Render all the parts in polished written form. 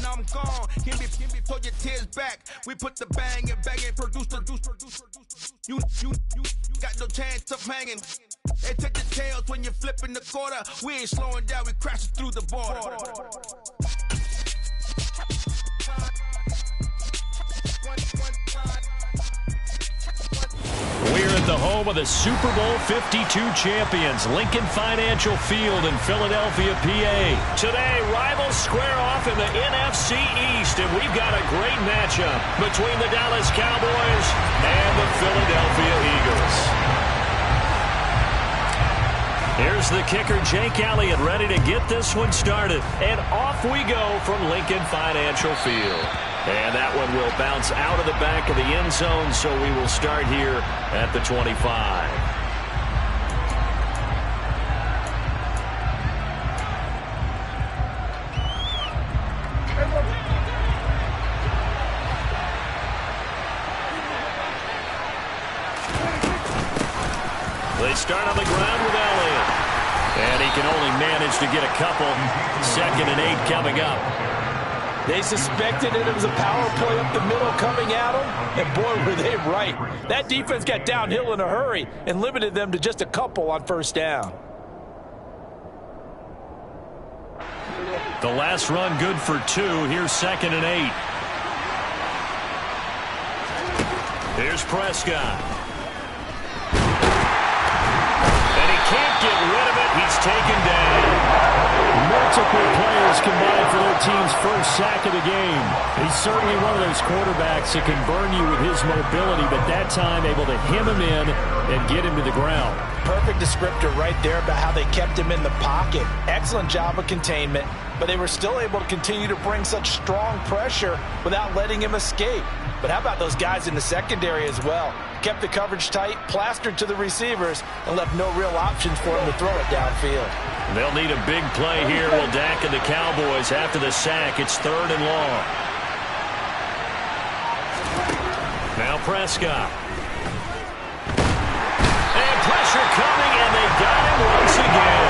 I'm gone. Give me pull your tears back. We put the bang and produce. You got no chance of hanging. They take the tails when you're flipping the quarter. We ain't slowing down, we crashing through the border. We're at the home of the Super Bowl 52 champions, Lincoln Financial Field in Philadelphia, PA. Today, rivals square off in the NFC East, and we've got a great matchup between the Dallas Cowboys and the Philadelphia Eagles. Here's the kicker, Jake Elliott, ready to get this one started. And off we go from Lincoln Financial Field. And that one will bounce out of the back of the end zone, so we will start here at the 25. They start on the ground with Elliott. And he can only manage to get a couple. 2nd and 8 coming up. They suspected it was a power play up the middle coming at them, and boy, were they right. That defense got downhill in a hurry and limited them to just a couple on first down. The last run good for 2. Here's 2nd and 8. Here's Prescott. And he can't get rid of it. He's taken down. Multiple players combined for their team's first sack of the game. He's certainly one of those quarterbacks that can burn you with his mobility, but that time able to hem him in and get him to the ground. Perfect descriptor right there about how they kept him in the pocket. Excellent job of containment, but they were still able to continue to bring such strong pressure without letting him escape. But how about those guys in the secondary as well? Kept the coverage tight, plastered to the receivers, and left no real options for him to throw it downfield. They'll need a big play here. Will Dak and the Cowboys after the sack. It's 3rd and long. Now Prescott. And pressure coming, and they got him once again.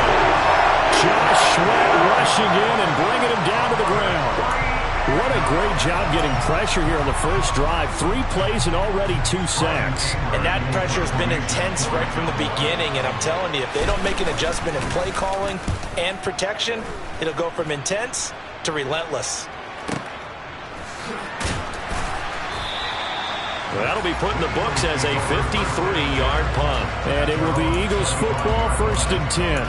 Josh Sweat rushing in and bringing him down to the ground. What a great job getting pressure here on the first drive. 3 plays and already 2 sacks. And that pressure has been intense right from the beginning. And I'm telling you, if they don't make an adjustment in play calling and protection, it'll go from intense to relentless. That'll be put in the books as a 53-yard punt. And it will be Eagles football, 1st and 10.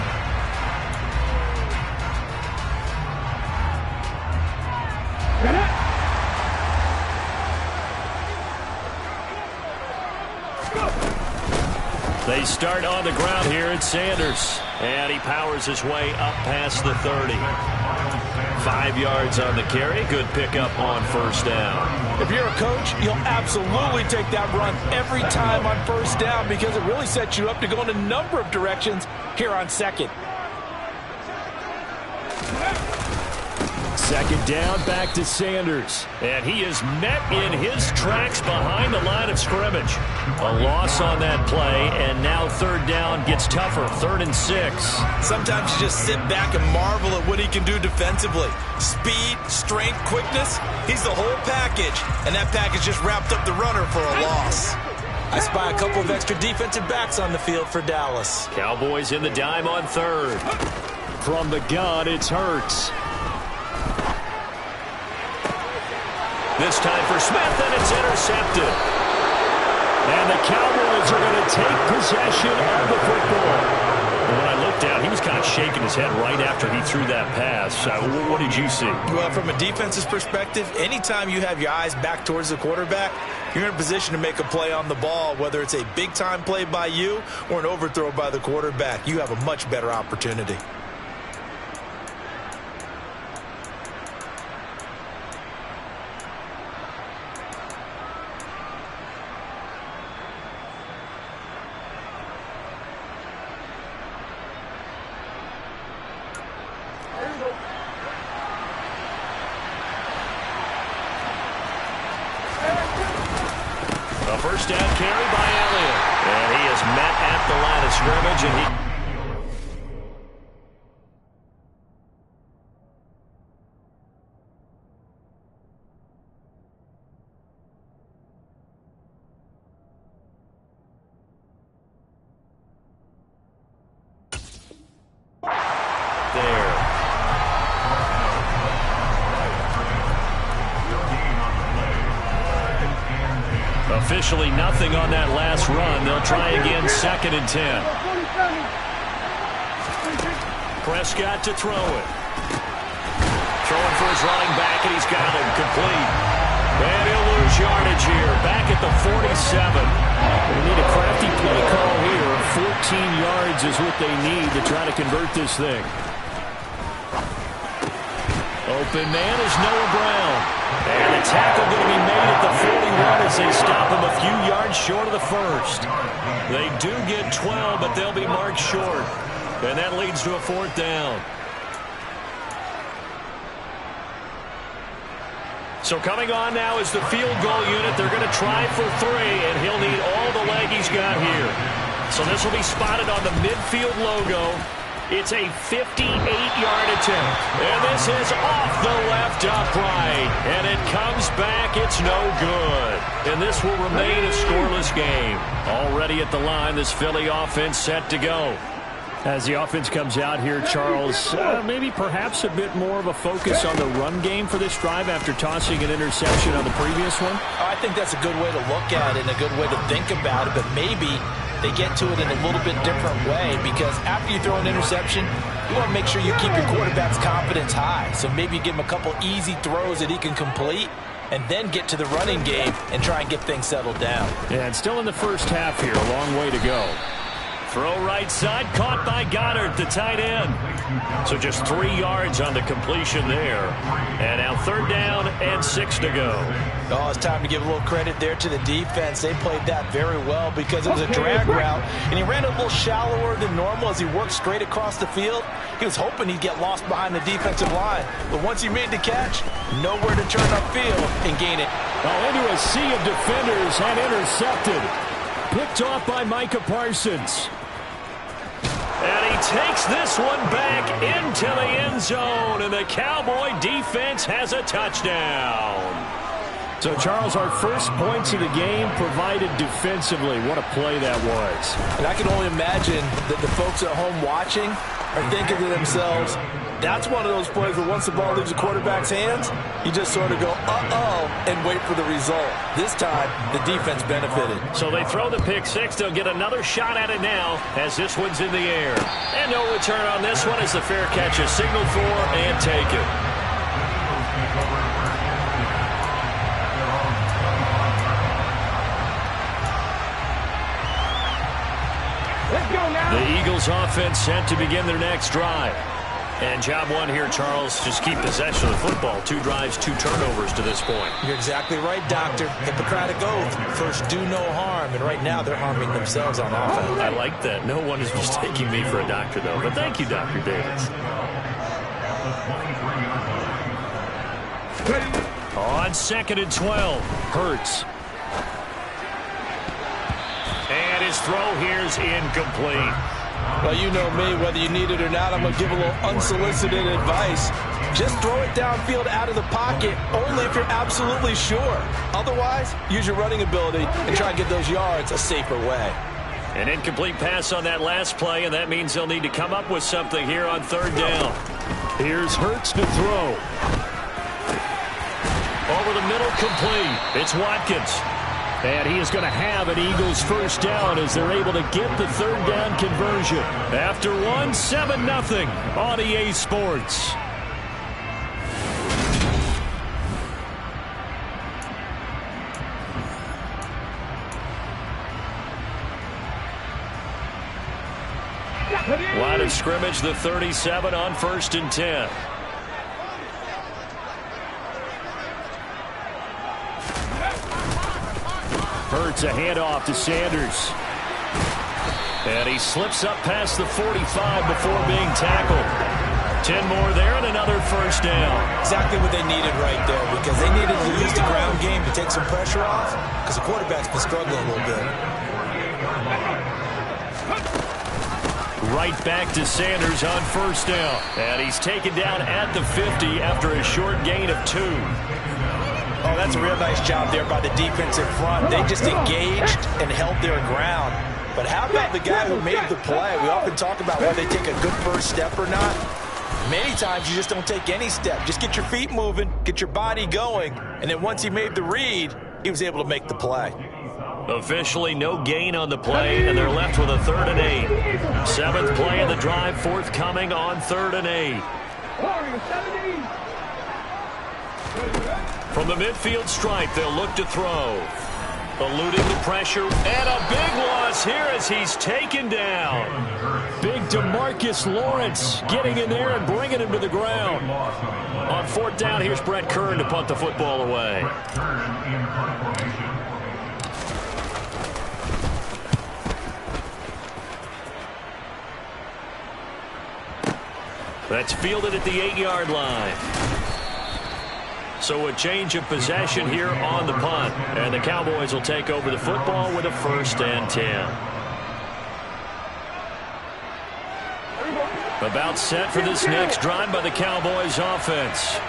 They start on the ground here at Sanders. And he powers his way up past the 30. 5 yards on the carry. Good pickup on first down. If you're a coach, you'll absolutely take that run every time on first down because it really sets you up to go in a number of directions here on 2nd. 2nd down, back to Sanders. And he is met in his tracks behind the line of scrimmage. A loss on that play, and now 3rd down gets tougher. 3rd and 6. Sometimes you just sit back and marvel at what he can do defensively. Speed, strength, quickness, he's the whole package. And that package just wrapped up the runner for a loss. I spy a couple of extra defensive backs on the field for Dallas. Cowboys in the dime on 3rd. From the gun, it's Hurts. This time for Smith, and it's intercepted. And the Cowboys are going to take possession of the football. When I looked down, he was kind of shaking his head right after he threw that pass. What did you see? Well, from a defense's perspective, anytime you have your eyes back towards the quarterback, you're in a position to make a play on the ball, whether it's a big-time play by you or an overthrow by the quarterback. You have a much better opportunity. A first down carry by Elliott. And he is met at the line of scrimmage, and he... Officially nothing on that last run. They'll try again, 2nd and 10. Prescott to throw it. Throwing for his running back, and he's got him complete. And he'll lose yardage here. Back at the 47. They need a crafty play call here. 14 yards is what they need to try to convert this thing. Open man is Noah Brown. And the tackle going to be made at the 41 as they stop him a few yards short of the first. They do get 12, but they'll be marked short. And that leads to a 4th down. So coming on now is the field goal unit. They're going to try for 3, and he'll need all the leg he's got here. So this will be spotted on the midfield logo. It's a 58-yard attempt. And this is off the left upright. And it comes back. It's no good. And this will remain a scoreless game. Already at the line, this Philly offense set to go. As the offense comes out here, Charles, maybe perhaps a bit more of a focus on the run game for this drive after tossing an interception on the previous one? I think that's a good way to look at it and a good way to think about it, but maybe they get to it in a little bit different way, because after you throw an interception, you want to make sure you keep your quarterback's confidence high. So maybe you give him a couple easy throws that he can complete, and then get to the running game and try and get things settled down. Yeah, and still in the first half here, a long way to go. Throw right side, caught by Goddard, the tight end. So just 3 yards on the completion there. And now 3rd down and 6 to go. Oh, it's time to give a little credit there to the defense. They played that very well because it was a drag route, and he ran a little shallower than normal as he worked straight across the field. He was hoping he'd get lost behind the defensive line, but once he made the catch, nowhere to turn upfield and gain it. Oh, into a sea of defenders and intercepted. Picked off by Micah Parsons. And he takes this one back into the end zone, and the Cowboy defense has a touchdown. So, Charles, our first points of the game provided defensively. What a play that was. And I can only imagine that the folks at home watching are thinking to themselves, that's one of those plays where once the ball leaves the quarterback's hands, you just sort of go, uh-oh, and wait for the result. This time, the defense benefited. So they throw the pick six. They'll get another shot at it now as this one's in the air. And no return on this one as the fair catch is signaled for and taken. The Eagles offense set to begin their next drive. And job one here, Charles, just keep possession of the football. 2 drives, 2 turnovers to this point. You're exactly right, Doctor. Hippocratic oath. First, do no harm. And right now, they're harming themselves on offense. I like that. No one is mistaking me for a doctor, though. But thank you, Dr. Davis. On 2nd and 12, Hurts. And his throw here's incomplete. Well, you know me, whether you need it or not, I'm going to give a little unsolicited advice. Just throw it downfield out of the pocket, only if you're absolutely sure. Otherwise, use your running ability and try and get those yards a safer way. An incomplete pass on that last play, and that means they'll need to come up with something here on 3rd down. Here's Hurts to throw. Over the middle, complete. It's Watkins. And he is going to have an Eagles first down as they're able to get the 3rd down conversion. After 7-0 on EA Sports. Line of scrimmage, the 37 on 1st and 10. Hurts a handoff to Sanders. And he slips up past the 45 before being tackled. 10 more there and another first down. Exactly what they needed right there, because they needed to use the ground game to take some pressure off, because the quarterback's been struggling a little bit. Right back to Sanders on 1st down. And he's taken down at the 50 after a short gain of 2. Oh, that's a real nice job there by the defensive front. They just engaged and held their ground. But how about the guy who made the play? We often talk about whether they take a good first step or not. Many times you just don't take any step. Just get your feet moving, get your body going, and then once he made the read, he was able to make the play. Officially no gain on the play, and they're left with a 3rd and 8. 7th play of the drive forthcoming on 3rd and 8. From the midfield stripe, they'll look to throw. Eluding the pressure, and a big loss here as he's taken down. Big DeMarcus Lawrence getting in there and bringing him to the ground. On 4th down, here's Brett Kern to punt the football away. That's fielded at the 8-yard line. So a change of possession here on the punt. And the Cowboys will take over the football with a 1st and 10. About set for this next drive by the Cowboys offense.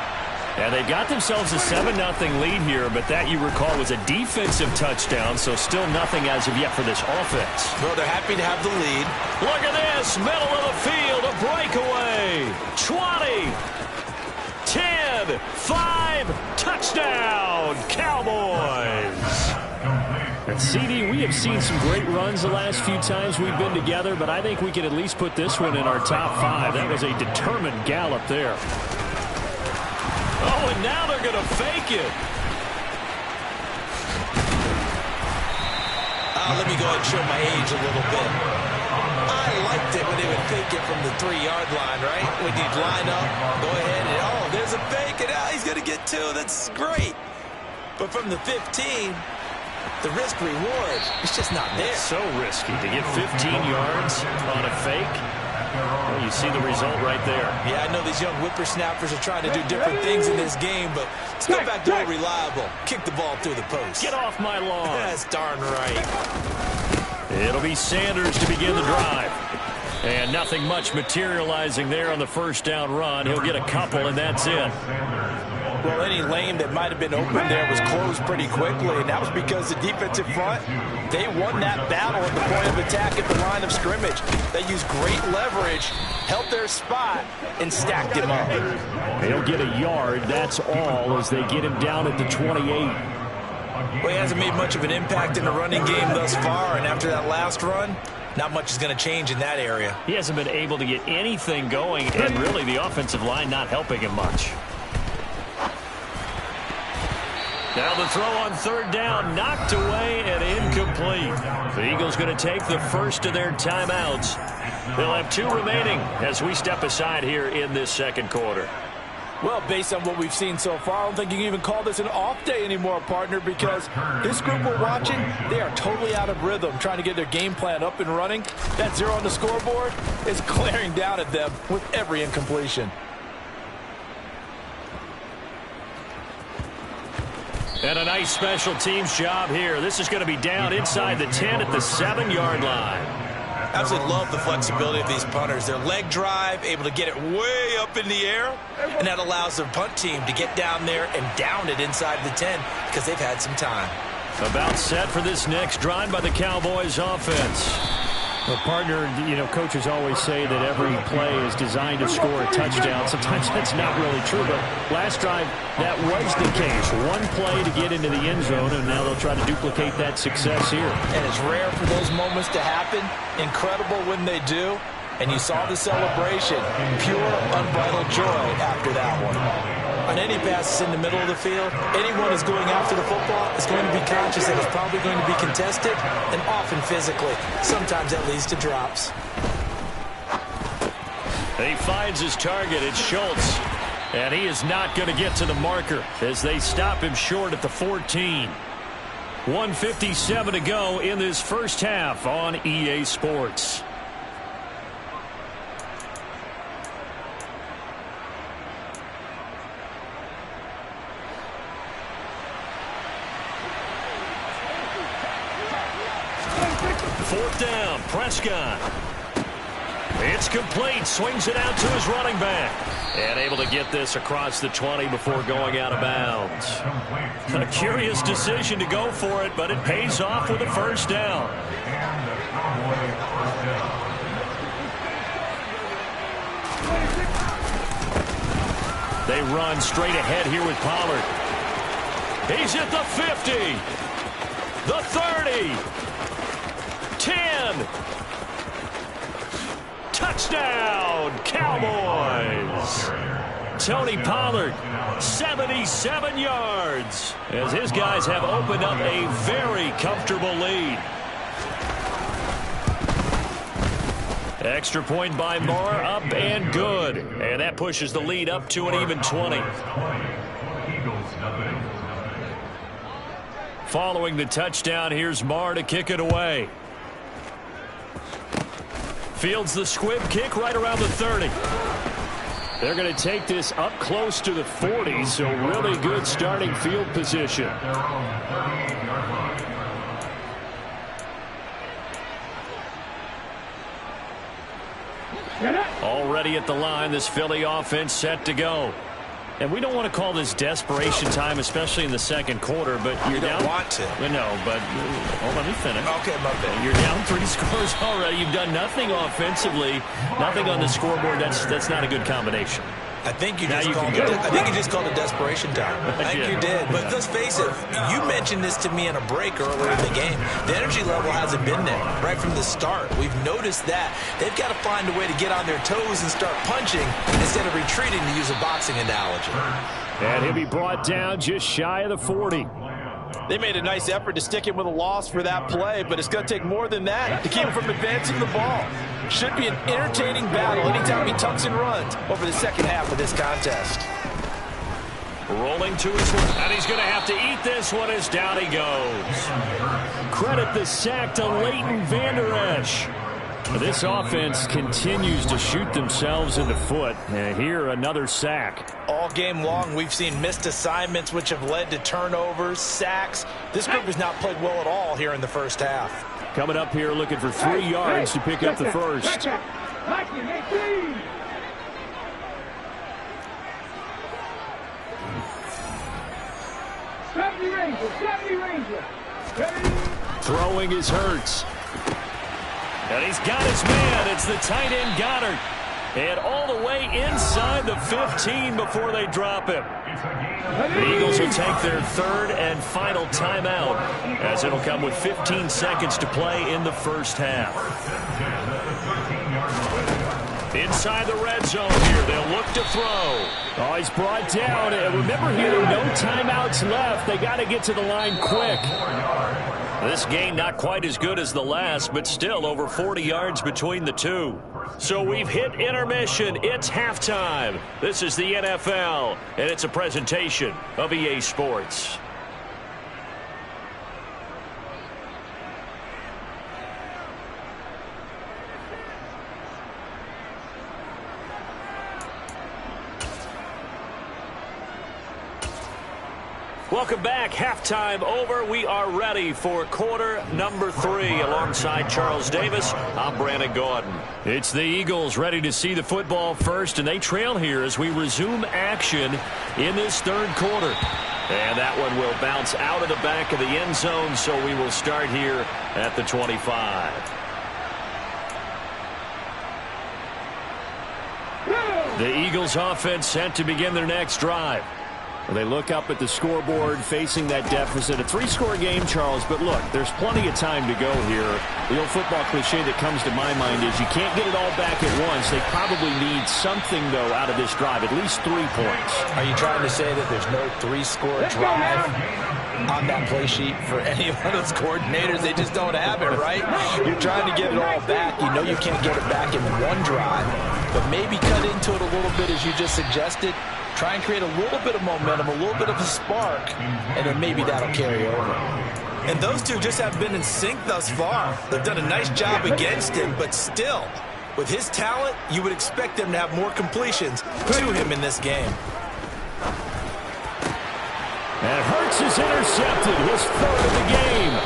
And they've got themselves a 7-0 lead here, but that, you recall, was a defensive touchdown, so still nothing as of yet for this offense. Well, they're happy to have the lead. Look at this, middle of the field, a breakaway. 20, 10, 5, touchdown, Cowboys. And CD, we have seen some great runs the last few times we've been together, but I think we can at least put this one in our top 5. That was a determined gallop there. Oh, and now they're going to fake it. Let me go ahead and show my age a little bit. I liked it when they would fake it from the 3-yard line, right? When you'd line up, go ahead, and oh, there's a fake, and he's going to get 2. That's great. But from the 15, the risk-reward is just not there. It's so risky to get 15 yards on a fake. Well, you see the result right there. Yeah, I know these young whippersnappers are trying to do different things in this game, but let's go back to more reliable. Kick the ball through the post. Get off my lawn. That's darn right. It'll be Sanders to begin the drive. And nothing much materializing there on the 1st down run. He'll get a couple, and that's it. Well, any lane that might have been open there was closed pretty quickly, and that was because the defensive front, they won that battle at the point of attack at the line of scrimmage. They used great leverage, held their spot, and stacked him up. They'll get a yard, that's all, as they get him down at the 28. Well, he hasn't made much of an impact in the running game thus far, and after that last run, not much is going to change in that area. He hasn't been able to get anything going, and really the offensive line not helping him much. Now the throw on 3rd down, knocked away and incomplete. The Eagles going to take the first of their timeouts. They'll have 2 remaining as we step aside here in this 2nd quarter. Well, based on what we've seen so far, I don't think you can even call this an off day anymore, partner, because this group we're watching, they are totally out of rhythm, trying to get their game plan up and running. That 0 on the scoreboard is glaring down at them with every incompletion. And a nice special teams job here. This is going to be down inside the 10 at the 7-yard line. Absolutely love the flexibility of these punters. Their leg drive, able to get it way up in the air, and that allows their punt team to get down there and down it inside the 10 because they've had some time. About set for this next drive by the Cowboys offense. Well, partner, you know, coaches always say that every play is designed to score a touchdown. Sometimes that's not really true, but last drive, that was the case. One play to get into the end zone, and now they'll try to duplicate that success here. And it's rare for those moments to happen. Incredible when they do. And you saw the celebration. Pure, unbridled joy after that one. On any passes in the middle of the field, anyone who's going after the football is going to be conscious that it's probably going to be contested, and often physically. Sometimes that leads to drops. He finds his target. It's Schultz. And he is not going to get to the marker as they stop him short at the 14. 1:57 to go in this first half on EA Sports. Fourth down, Prescott. It's complete. Swings it out to his running back. And able to get this across the 20 before going out of bounds. A curious decision to go for it, but it pays off with a first down. They run straight ahead here with Pollard. He's at the 50. The 30. 10. Touchdown, Cowboys. Tony Pollard, 77 yards, as his guys have opened up a very comfortable lead. Extra point by Moore, up and good. And that pushes the lead up to an even 20. Following the touchdown, here's Moore to kick it away. Fields the squib kick right around the 30. They're going to take this up close to the 40, so really good starting field position. Already at the line, this Philly offense set to go. And we don't want to call this desperation time, especially in the second quarter, but you're down. You don't want to. No, but let me finish. Okay, my bad. You're down 3 scores already. You've done nothing offensively, nothing on the scoreboard. That's not a good combination. I think you just called it desperation time. I think you did. But let's face it, you mentioned this to me in a break earlier in the game. The energy level hasn't been there right from the start. We've noticed that. They've got to find a way to get on their toes and start punching instead of retreating, to use a boxing analogy. And he'll be brought down just shy of the 40. They made a nice effort to stick him with a loss for that play, but it's going to take more than that to keep him from advancing the ball. Should be an entertaining battle anytime he tucks and runs over the second half of this contest. Rolling to his left, and he's going to have to eat this one as down he goes. Credit the sack to Leighton Vander Esch. This offense continues to shoot themselves in the foot. And here, another sack. All game long, we've seen missed assignments, which have led to turnovers, sacks. This group has not played well at all here in the first half. Coming up here looking for 3 yards to pick up the first. Throwing is Hurts. And he's got his man. It's the tight end Goddard. And all the way inside the 15 before they drop him. The Eagles will take their third and final timeout, as it'll come with 15 seconds to play in the first half. Inside the red zone here, they'll look to throw. Oh, he's brought down. And remember here, no timeouts left. They got to get to the line quick. This game not quite as good as the last, but still over 40 yards between the two. So we've hit intermission. It's halftime. This is the NFL, and it's a presentation of EA Sports. Welcome back. Halftime over. We are ready for quarter number 3. Alongside Charles Davis, I'm Brandon Gordon. It's the Eagles ready to see the football first, and they trail here as we resume action in this third quarter. And that one will bounce out of the back of the end zone, so we will start here at the 25. The Eagles offense set to begin their next drive. They look up at the scoreboard facing that deficit. A 3-score game, Charles, but look, there's plenty of time to go here. The old football cliche that comes to my mind is you can't get it all back at once. They probably need something, though, out of this drive, at least 3 points. Are you trying to say that there's no 3-score drive on that play sheet for any of those coordinators? They just don't have it, right? You're trying to get it all back. You know you can't get it back in one drive, but maybe cut into it a little bit as you just suggested. Try and create a little bit of momentum, a little bit of a spark, and then maybe that'll carry over. And those two just haven't been in sync thus far. They've done a nice job against him, but still, with his talent, you would expect them to have more completions to him in this game. And Hurts is intercepted, his third of the game.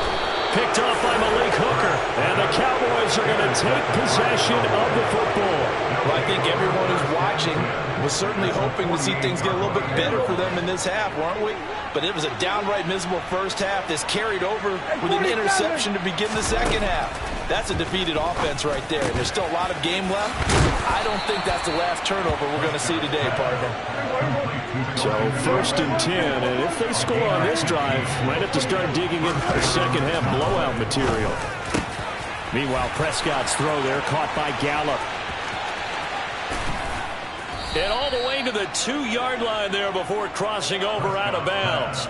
Picked off by Malik Hooker, and the Cowboys are going to take possession of the football. Well, I think everyone who's watching was certainly hoping to see things get a little bit better for them in this half, weren't we? But it was a downright miserable first half. This carried over with an interception to begin the second half. That's a defeated offense right there. And there's still a lot of game left. I don't think that's the last turnover we're going to see today, partner. So 1st and 10, and if they score on this drive, might have to start digging into the second half blowout material. Meanwhile, Prescott's throw there caught by Gallup. And all the way to the 2-yard line there before crossing over out of bounds.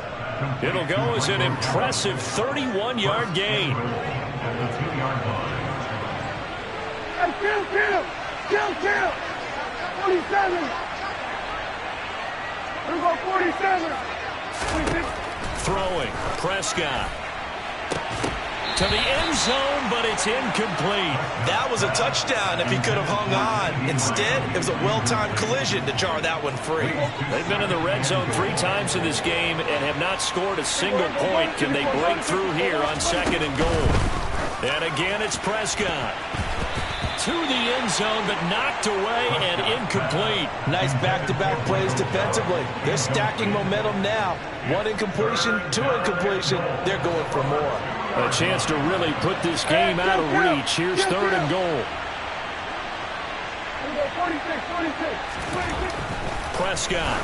It'll go as an impressive 31-yard gain. Kill! 47! We're going 47! Throwing, Prescott. To the end zone, but it's incomplete. That was a touchdown if he could have hung on. Instead, it was a well-timed collision to jar that one free. They've been in the red zone 3 times in this game and have not scored a single point. Can they break through here on 2nd and goal? And again, it's Prescott. To the end zone, but knocked away and incomplete. Nice back-to-back plays defensively. They're stacking momentum now. 1 incompletion, 2 incompletion. They're going for more. A chance to really put this game out of reach. Here's 3rd and goal. 46. Prescott.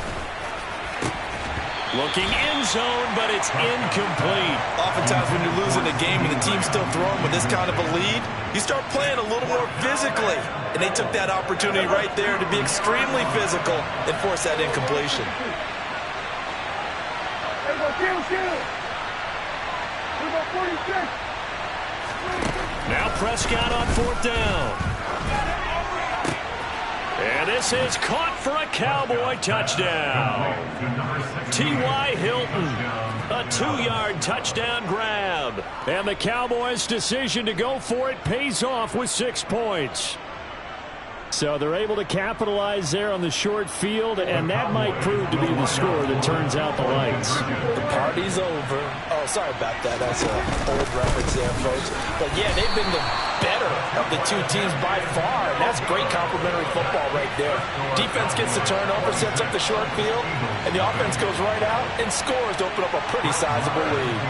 Looking end zone, but it's incomplete. Oftentimes when you're losing a game and the team's still throwing with this kind of a lead, you start playing a little more physically. And they took that opportunity right there to be extremely physical and force that incompletion. Now Prescott on 4th down. And this is caught for a Cowboy touchdown. T.Y. Hilton, a 2-yard touchdown grab. And the Cowboys' decision to go for it pays off with 6 points. So they're able to capitalize there on the short field, and that might prove to be the score that turns out the lights. The party's over. Oh, sorry about that. That's an old reference there, folks. But, yeah, they've been the better of the 2 teams by far, and that's great complementary football right there. Defense gets the turnover, sets up the short field, and the offense goes right out and scores to open up a pretty sizable lead.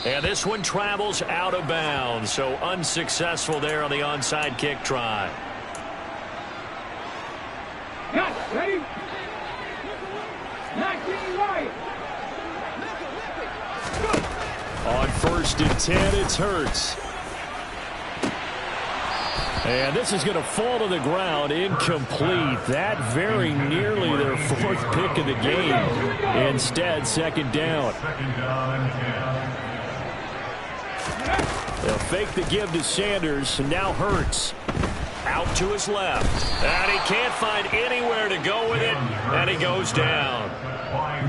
And this one travels out of bounds, so unsuccessful there on the onside kick try. Ready? 19 right. On 1st and 10, it's Hurts. And this is going to fall to the ground, incomplete. That very nearly their 4th pick of the game. Instead, 2nd down. They'll fake the give to Sanders, and now Hurts. Out to his left. And he can't find anywhere to go with it, and he goes down.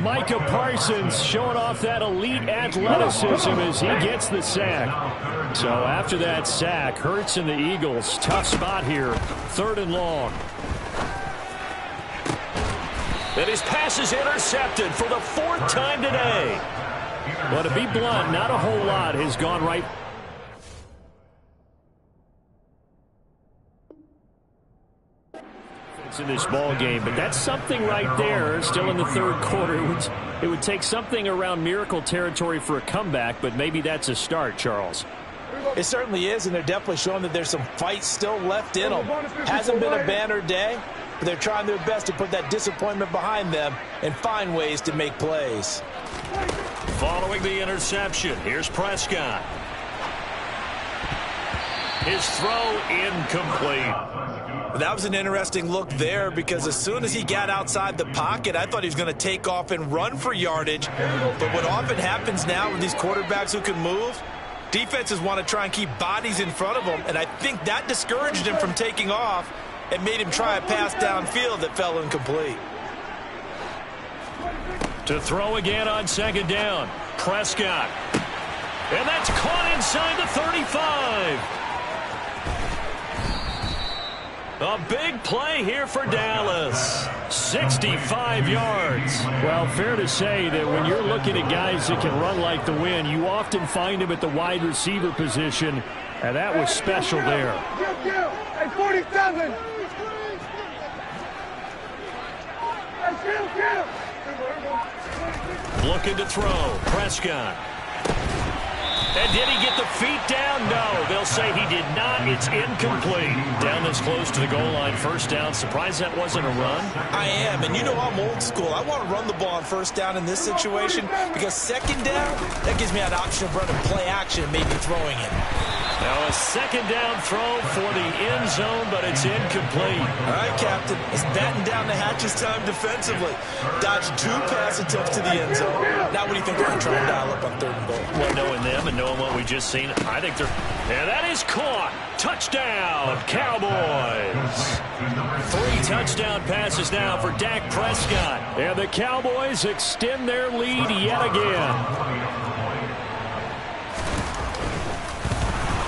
Micah Parsons showing off that elite athleticism as he gets the sack. So after that sack, Hurts and the Eagles, tough spot here, 3rd and long. And his pass is intercepted for the 4th time today. Well, to be blunt, not a whole lot has gone right. In this ball game, but that's something right there. Still in the 3rd quarter, it would take something around miracle territory for a comeback, but maybe that's a start, Charles. It certainly is, and they're definitely showing that there's some fight still left in them. Hasn't been a banner day, but they're trying their best to put that disappointment behind them and find ways to make plays. Following the interception, here's Prescott. His throw incomplete. That was an interesting look there because as soon as he got outside the pocket, I thought he was going to take off and run for yardage. But what often happens now with these quarterbacks who can move, defenses want to try and keep bodies in front of them, and I think that discouraged him from taking off and made him try a pass downfield that fell incomplete. To throw again on 2nd down, Prescott. And that's caught inside the 35. A big play here for Dallas. 65 yards. Well, fair to say that when you're looking at guys that can run like the wind, you often find them at the wide receiver position, and that was special there. At 47. Looking to throw. Prescott. And did he get the feet down? No, they'll say he did not. It's incomplete. Down this close to the goal line, first down. Surprised that wasn't a run? I am, and you know I'm old school. I want to run the ball on first down in this situation because second down, that gives me an option of running play action and maybe throwing it. Now a second down throw for the end zone, but it's incomplete. All right, Captain. It's batting down the hatches time defensively. Dodged 2 pass attempts to the end zone. Now what do you think they're going to try and dial up on 3rd and goal? Well, knowing them and knowing what we just seen, I think they're... And that is caught. Touchdown, Cowboys. 3 touchdown passes now for Dak Prescott. And the Cowboys extend their lead yet again.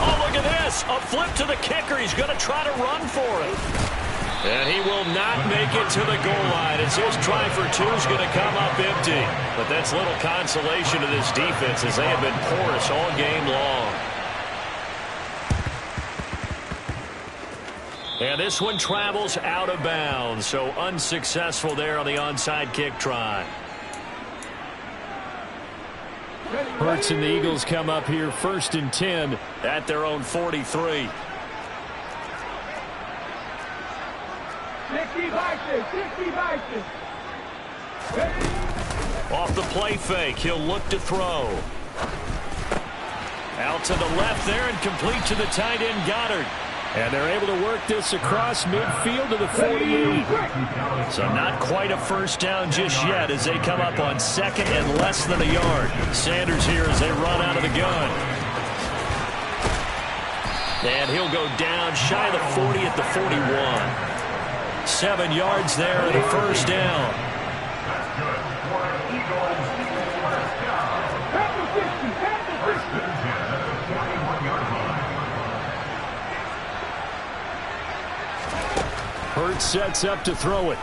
Oh, look at this. A flip to the kicker. He's going to try to run for it. And he will not make it to the goal line. It's his try for 2 is going to come up empty. But that's little consolation to this defense as they have been porous all game long. And this one travels out of bounds, so unsuccessful there on the onside kick try. Hurts and the Eagles come up here 1st and 10 at their own 43. 60 boxes, 60 boxes. Off the play fake, he'll look to throw. Out to the left there and complete to the tight end Goddard. And they're able to work this across midfield to the 48. So not quite a first down just yet as they come up on 2nd and less than a yard. Sanders here as they run out of the gun. And he'll go down shy of the 40 at the 41. 7 yards there and a first down. Hurts sets up to throw it.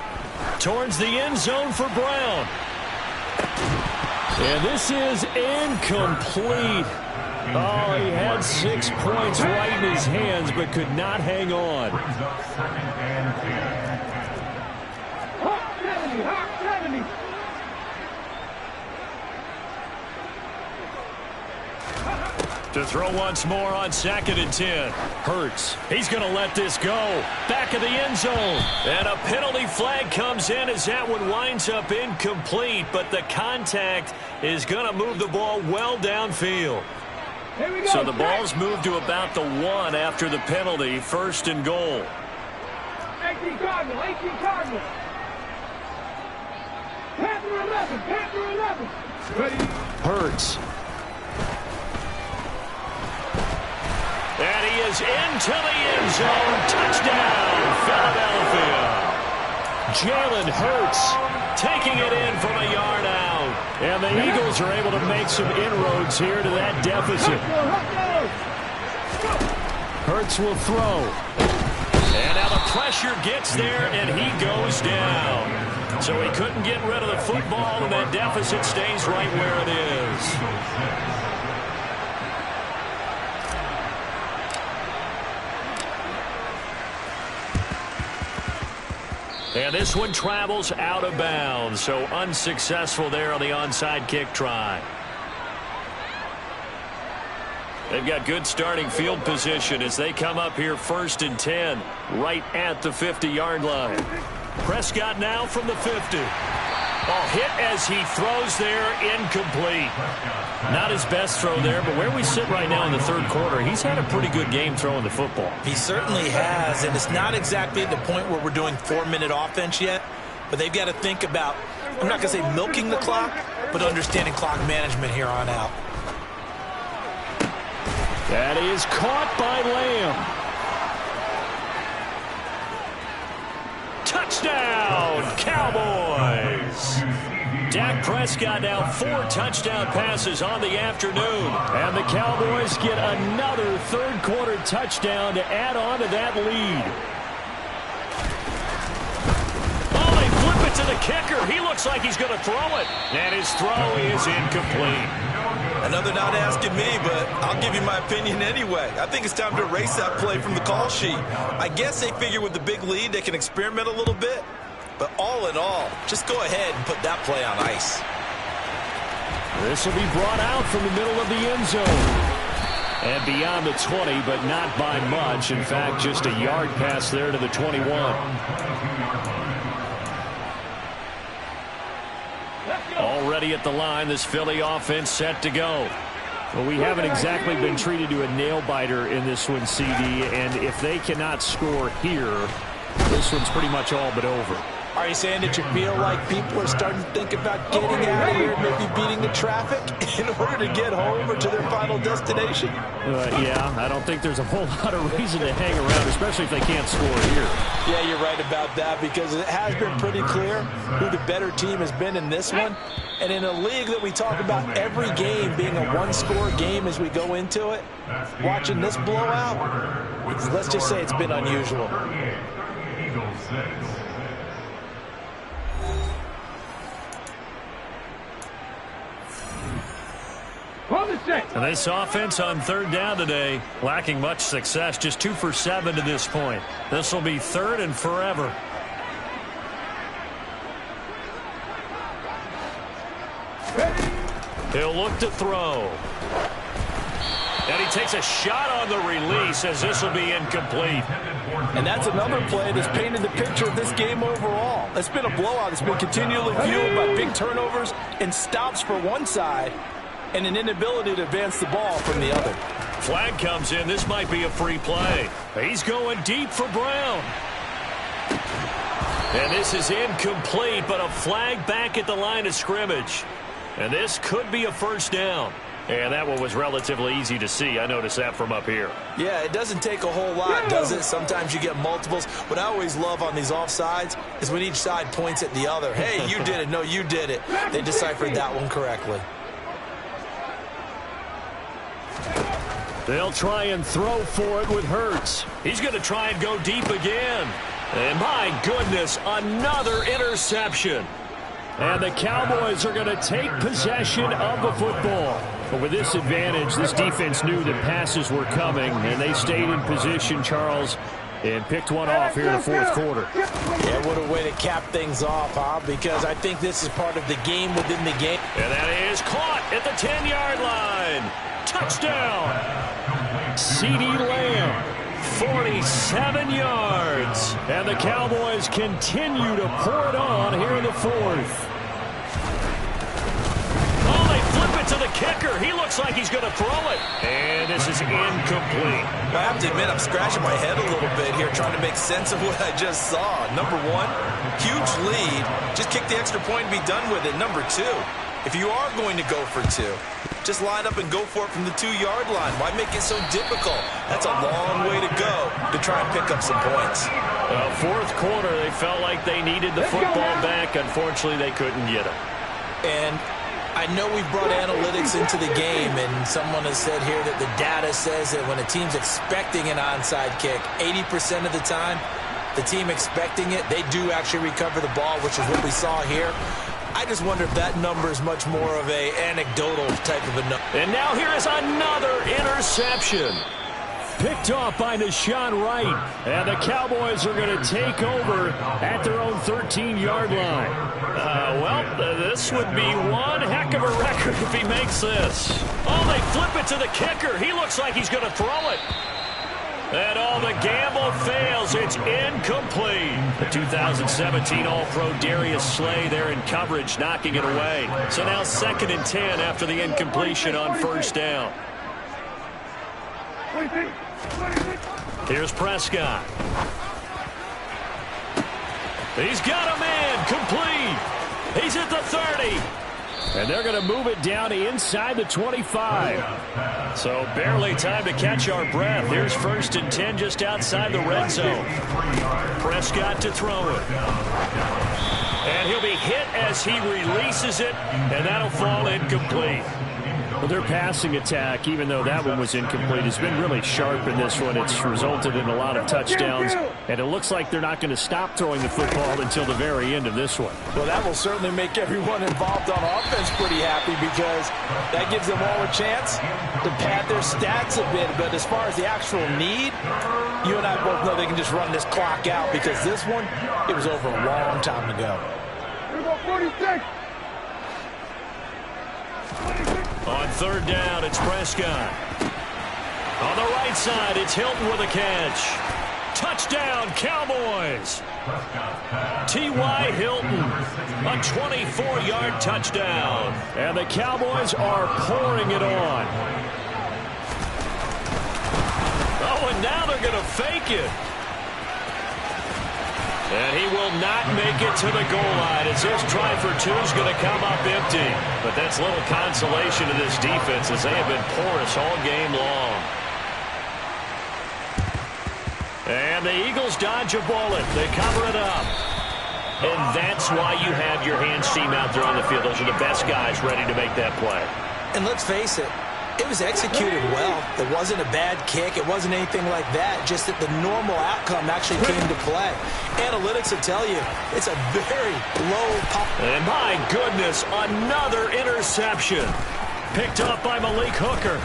Towards the end zone for Brown. And this is incomplete. Oh, he had 6 points right in his hands, but could not hang on. Hawk 70, Hawk 70. To throw once more on 2nd and 10. Hurts. He's going to let this go. Back of the end zone. And a penalty flag comes in as that one winds up incomplete. But the contact is going to move the ball well downfield. Here we go. So the ball's moved to about the 1 after the penalty. 1st and goal. 18 Cardinal, 18 Cardinal. Panther 11, Panther 11. Ready? Hurts. And he is into the end zone. Touchdown, Philadelphia. Jalen Hurts taking it in from a yard out. And the Eagles are able to make some inroads here to that deficit. Hurts will throw. And now the pressure gets there, and he goes down. So he couldn't get rid of the football, and that deficit stays right where it is. And this one travels out of bounds, so unsuccessful there on the onside kick try. They've got good starting field position as they come up here 1st and 10, right at the 50-yard line. Prescott now from the 50. Hit as he throws there, incomplete. Not his best throw there, but where we sit right now in the 3rd quarter, he's had a pretty good game throwing the football. He certainly has, and it's not exactly at the point where we're doing 4-minute offense yet, but they've got to think about, I'm not going to say milking the clock, but understanding clock management here on out. That is caught by Lamb. Touchdown, Cowboys! Dak Prescott now 4 touchdown passes on the afternoon. And the Cowboys get another 3rd quarter touchdown to add on to that lead. Oh, they flip it to the kicker. He looks like he's going to throw it. And his throw is incomplete. Another not asking me, but I'll give you my opinion anyway. I think it's time to erase that play from the call sheet. I guess they figure with the big lead they can experiment a little bit. But all in all, just go ahead and put that play on ice. This will be brought out from the middle of the end zone. And beyond the 20, but not by much. In fact, just a yard pass there to the 21. Already at the line, this Philly offense set to go. Well, we haven't exactly been treated to a nail-biter in this one, CD, and if they cannot score here, this one's pretty much all but over. Are you saying that you feel like people are starting to think about getting out of here, maybe beating the traffic in order to get home or to their final destination? Yeah, I don't think there's a whole lot of reason to hang around, especially if they can't score here. Yeah, you're right about that, because it has been pretty clear who the better team has been in this one. And in a league that we talk about every game being a one-score game as we go into it, watching this blowout, let's just say it's been unusual. And this offense on third down today, lacking much success, just 2 for 7 to this point. This will be third and forever. He'll look to throw. And he takes a shot on the release as this will be incomplete. And that's another play that's painted the picture of this game overall. It's been a blowout. It's been continually fueled by big turnovers and stops for one side and an inability to advance the ball from the other. Flag comes in. This might be a free play. He's going deep for Brown. And this is incomplete, but a flag back at the line of scrimmage. And this could be a first down. And that one was relatively easy to see. I noticed that from up here. Yeah, it doesn't take a whole lot, does it? Sometimes you get multiples. What I always love on these offsides is when each side points at the other. Hey, you did it. No, you did it. They deciphered that one correctly. They'll try and throw for it with Hurts. He's going to try and go deep again. And my goodness, another interception. And the Cowboys are going to take possession of the football. But with this advantage, this defense knew that passes were coming, and they stayed in position, Charles, and picked one off here in the fourth quarter. Yeah, what a way to cap things off, huh? Because I think this is part of the game within the game. And that is caught at the 10-yard line. Touchdown. CeeDee Lamb, 47 yards. And the Cowboys continue to pour it on here in the fourth. Oh, they flip it to the kicker. He looks like he's going to throw it. And this is incomplete. I have to admit, I'm scratching my head a little bit here trying to make sense of what I just saw. Number one, huge lead. Just kick the extra point and be done with it. Number two, if you are going to go for two, just line up and go for it from the 2-yard line. Why make it so difficult? That's a long way to go to try and pick up some points. Fourth quarter, they felt like they needed the football back. Unfortunately, they couldn't get it. And I know we've brought analytics into the game, and someone has said here that the data says that when a team's expecting an onside kick, 80% of the time, the team expecting it, they do actually recover the ball, which is what we saw here. I just wonder if that number is much more of a anecdotal type of a number. And now here is another interception. Picked off by Deshaun Wright. And the Cowboys are going to take over at their own 13-yard line. This would be one heck of a record if he makes this. Oh, they flip it to the kicker. He looks like he's going to throw it. And the gamble fails. It's incomplete. The 2017 All-Pro Darius Slay there in coverage, knocking it away. So now 2nd and 10 after the incompletion on first down. Here's Prescott. He's got a man complete. He's at the 30. And they're going to move it down to inside the 25. So barely time to catch our breath. Here's 1st and 10 just outside the red zone. Prescott to throw it. And he'll be hit as he releases it, and that'll fall incomplete. Well, their passing attack, even though that one was incomplete, has been really sharp in this one. It's resulted in a lot of touchdowns, and it looks like they're not going to stop throwing the football until the very end of this one. Well, that will certainly make everyone involved on offense pretty happy, because that gives them all a chance to pad their stats a bit. But as far as the actual need, you and I both know they can just run this clock out, because this one, it was over a long time ago. 46. On third down, it's Prescott. On the right side, it's Hilton with a catch. Touchdown, Cowboys. T.Y. Hilton, a 24-yard touchdown. And the Cowboys are pouring it on. Oh, and now they're going to fake it. And he will not make it to the goal line as his try for two is going to come up empty. But that's little consolation to this defense as they have been porous all game long. And the Eagles dodge a bullet. They cover it up. And that's why you have your hands team out there on the field. Those are the best guys ready to make that play. And let's face it, it was executed well. It wasn't a bad kick. It wasn't anything like that. Just that the normal outcome actually came to play. Analytics will tell you it's a very low pop. And my goodness, another interception. Picked up by Malik Hooker.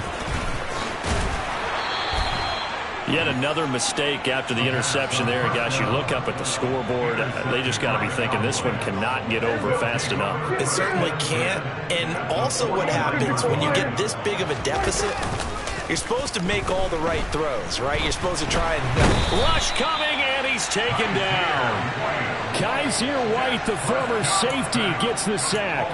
Yet another mistake after the interception there. And gosh, you look up at the scoreboard, they just got to be thinking this one cannot get over fast enough. It certainly can't. And also what happens when you get this big of a deficit, you're supposed to make all the right throws, right? You're supposed to try and... Rush coming, and he's taken down. Kaiser White, the former safety, gets the sack.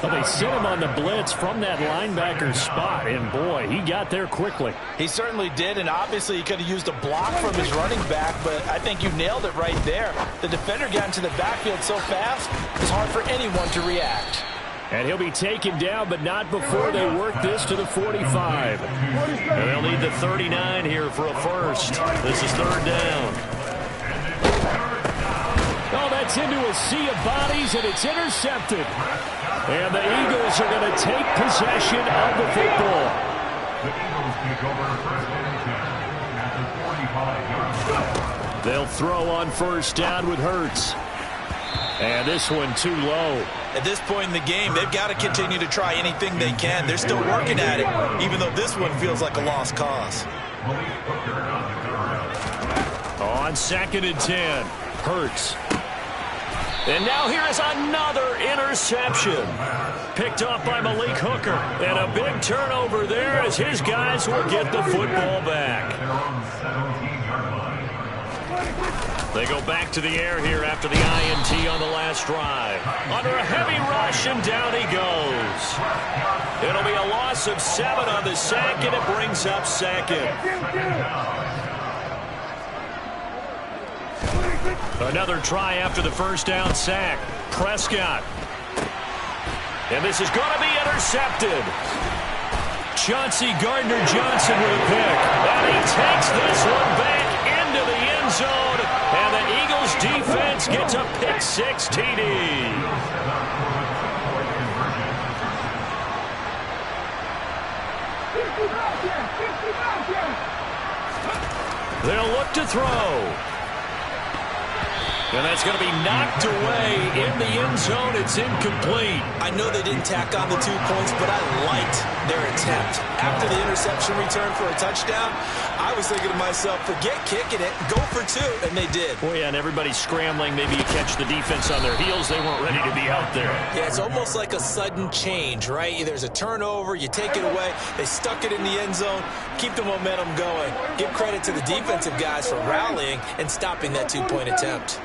Well, they sent him on the blitz from that linebacker spot, and boy, he got there quickly. He certainly did, and obviously he could have used a block from his running back, but I think you nailed it right there. The defender got into the backfield so fast, it's hard for anyone to react. And he'll be taken down, but not before they work this to the 45. And they'll need the 39 here for a first. This is third down. Oh, that's into a sea of bodies, and it's intercepted. And the Eagles are going to take possession of the football. They'll throw on first down with Hurts. And this one too low. At this point in the game, they've got to continue to try anything they can. They're still working at it, even though this one feels like a lost cause. On 2nd and 10, Hurts. And now here is another interception. Picked up by Malik Hooker. And a big turnover there as his guys will get the football back. They go back to the air here after the INT on the last drive. Under a heavy rush, and down he goes. It'll be a loss of 7 on the sack, and it brings up 2nd. Another try after the first down sack. Prescott. And this is going to be intercepted. Chauncey Gardner-Johnson with a pick. And he takes this one back into the end zone. And the Eagles defense gets a pick-6 TD. They'll look to throw. And that's going to be knocked away in the end zone. It's incomplete. I know they didn't tack on the 2 points, but I liked their attempt. After the interception return for a touchdown, I was thinking to myself, forget kicking it, go for 2, and they did. Well, yeah, and everybody's scrambling. Maybe you catch the defense on their heels. They weren't ready to be out there. Yeah, it's almost like a sudden change, right? There's a turnover, you take it away, they stuck it in the end zone, keep the momentum going. Give credit to the defensive guys for rallying and stopping that 2-point attempt.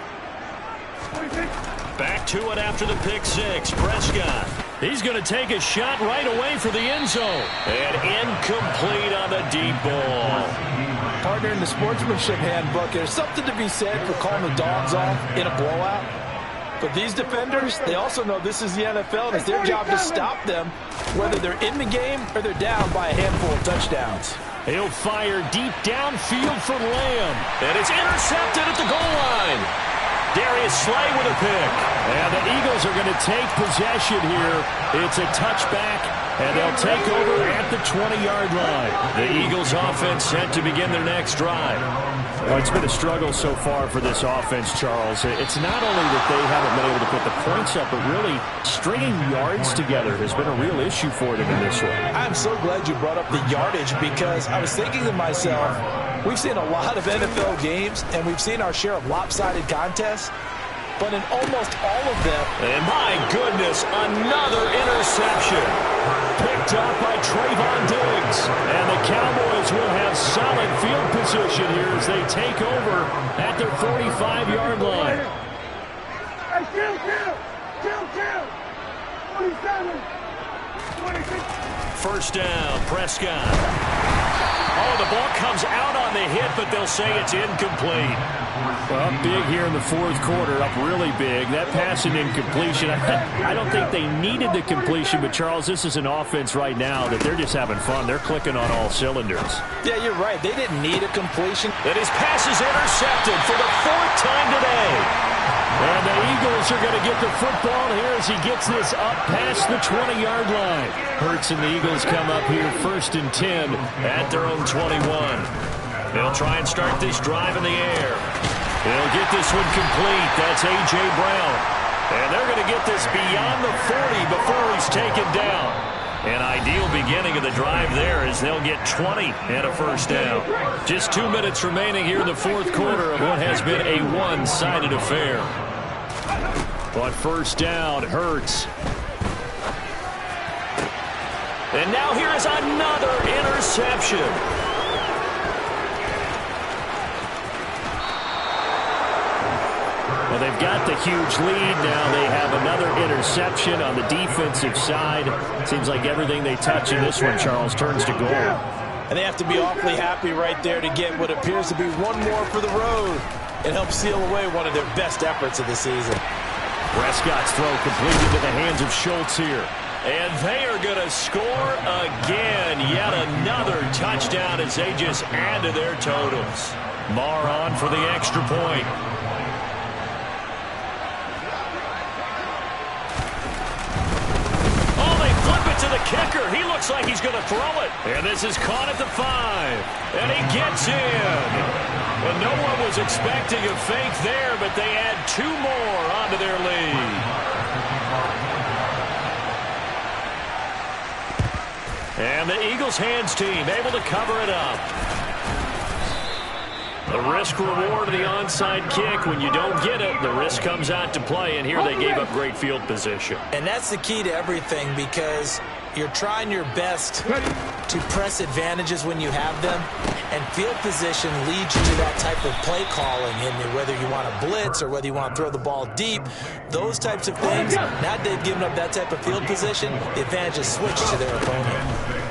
Back to it after the pick-6. Prescott. He's going to take a shot right away for the end zone. And incomplete on the deep ball. Partner, in the sportsmanship handbook, there's something to be said for calling the dogs off in a blowout. But these defenders, they also know this is the NFL, and it's their job to stop them, whether they're in the game or they're down by a handful of touchdowns. He'll fire deep downfield for Lamb. And it's intercepted at the goal line. Darius Slay with a pick. And the Eagles are going to take possession here. It's a touchback, and they'll take over at the 20-yard line. The Eagles offense set to begin their next drive. Well, it's been a struggle so far for this offense, Charles. It's not only that they haven't been able to put the points up, but really stringing yards together has been a real issue for them in this one. I'm so glad you brought up the yardage because I was thinking to myself, we've seen a lot of NFL games, and we've seen our share of lopsided contests. but in almost all of them. And my goodness, another interception. Picked up by Trayvon Diggs. And the Cowboys will have solid field position here as they take over at their 45-yard line. Hey, kill. 27. 26. First down, Prescott. Oh, the ball comes out on the hit, but they'll say it's incomplete. Well, up big here in the fourth quarter, up really big. That pass and incompletion, I don't think they needed the completion, but, Charles, this is an offense right now that they're just having fun. They're clicking on all cylinders. Yeah, you're right. They didn't need a completion. And his pass is intercepted for the fourth time today. And the Eagles are going to get the football here as he gets this up past the 20-yard line. Hurts and the Eagles come up here 1st and 10 at their own 21. They'll try and start this drive in the air. They'll get this one complete. That's A.J. Brown. And they're going to get this beyond the 40 before he's taken down. An ideal beginning of the drive there as they'll get 20 and a first down. Just 2 minutes remaining here in the fourth quarter of what has been a one-sided affair. But first down, Hurts. And now here is another interception. Well, they've got the huge lead. Now they have another interception on the defensive side. Seems like everything they touch in this one, Charles, turns to gold. And they have to be awfully happy right there to get what appears to be one more for the road and help seal away one of their best efforts of the season. Prescott's throw completed to the hands of Schultz here. And they are going to score again. Yet another touchdown as they just add to their totals. Marr on for the extra point. Oh, they flip it to the kicker. He looks like he's going to throw it. And this is caught at the 5. And he gets in. And no one was expecting a fake there, but they add 2 more onto their lead. And the Eagles hands team able to cover it up. The risk reward of the onside kick. When you don't get it, the risk comes out to play, and here they gave up great field position. And that's the key to everything, because you're trying your best to press advantages when you have them, and field position leads you to that type of play calling, and whether you want to blitz or whether you want to throw the ball deep, those types of things. Now that they've given up that type of field position, the advantage is switched to their opponent.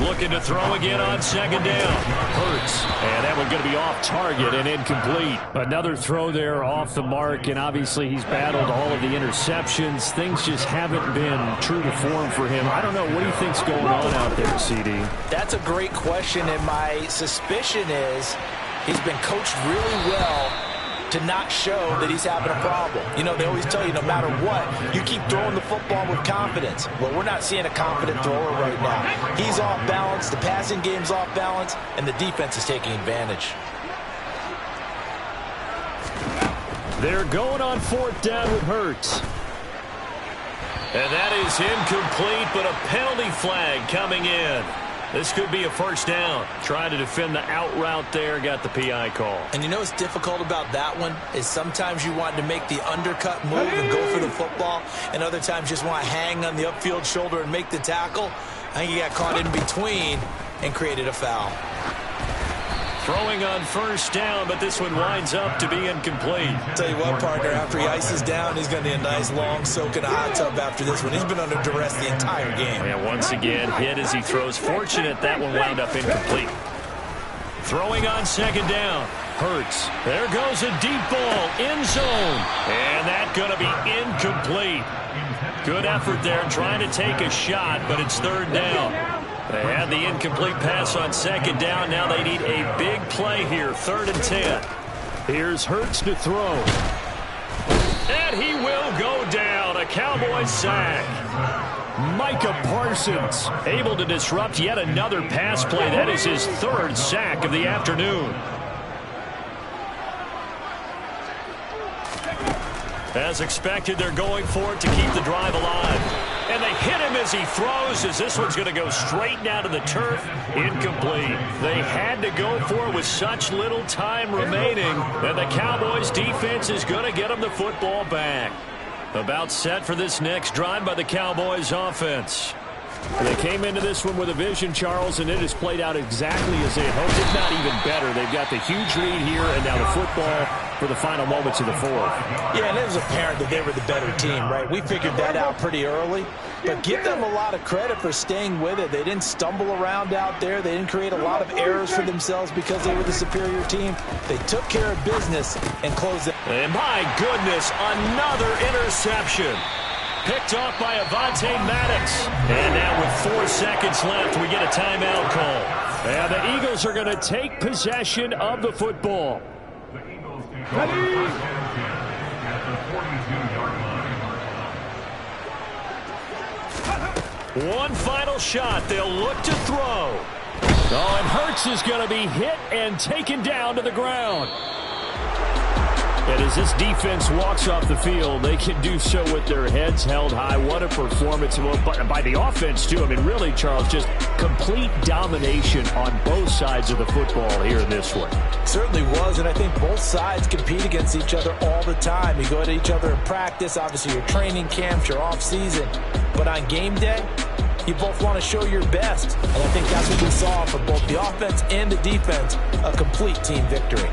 Looking to throw again on second down. Hurts. And that one going to be off target and incomplete. Another throw there off the mark, and obviously he's battled all of the interceptions. Things just haven't been true to form for him. I don't know. What do you think's going on out there, CD? That's a great question, and my suspicion is he's been coached really well to not show that he's having a problem. You know, they always tell you no matter what, you keep throwing the football with confidence. Well, we're not seeing a confident thrower right now. He's off balance, the passing game's off balance, and the defense is taking advantage. They're going on 4th down with Hurts. And that is incomplete, but a penalty flag coming in. This could be a first down. Trying to defend the out route there, got the PI call. And you know what's difficult about that one is sometimes you want to make the undercut move and go for the football, and other times just want to hang on the upfield shoulder and make the tackle. I think he got caught in between and created a foul. Throwing on first down, but this one winds up to be incomplete. Tell you what, partner, after he ices down, he's going to need a nice long soak in a hot tub after this one. He's been under duress the entire game. And once again, hit as he throws. Fortunate that one wound up incomplete. Throwing on second down. Hurts. There goes a deep ball. End zone. And that's going to be incomplete. Good effort there trying to take a shot, but it's third down. They had the incomplete pass on second down. Now they need a big play here, 3rd and 10. Here's Hurts to throw. And he will go down. A Cowboys sack. Micah Parsons able to disrupt yet another pass play. That is his 3rd sack of the afternoon. As expected, they're going for it to keep the drive alive. And they hit him as he throws, as this one's going to go straight down to the turf. Incomplete. They had to go for it with such little time remaining. And the Cowboys defense is going to get them the football back. About set for this next drive by the Cowboys offense. They came into this one with a vision, Charles, and it has played out exactly as they had hoped, if not even better. They've got the huge lead here, and now the football for the final moments of the fourth. Yeah, and it was apparent that they were the better team, right? We figured that out pretty early, but give them a lot of credit for staying with it. They didn't stumble around out there. They didn't create a lot of errors for themselves because they were the superior team. They took care of business and closed it. And my goodness, another interception. Picked off by Avonte Maddox. And now with 4 seconds left, we get a timeout call. And the Eagles are going to take possession of the football. One final shot. They'll look to throw. Oh, and Hurts is going to be hit and taken down to the ground. And as this defense walks off the field, they can do so with their heads held high. What a performance by the offense, too. I mean, really, Charles, just complete domination on both sides of the football here in this one. Certainly was, and I think both sides compete against each other all the time. You go at each other in practice, obviously your training camps, your off-season. But on game day, you both want to show your best. And I think that's what we saw for both the offense and the defense, a complete team victory.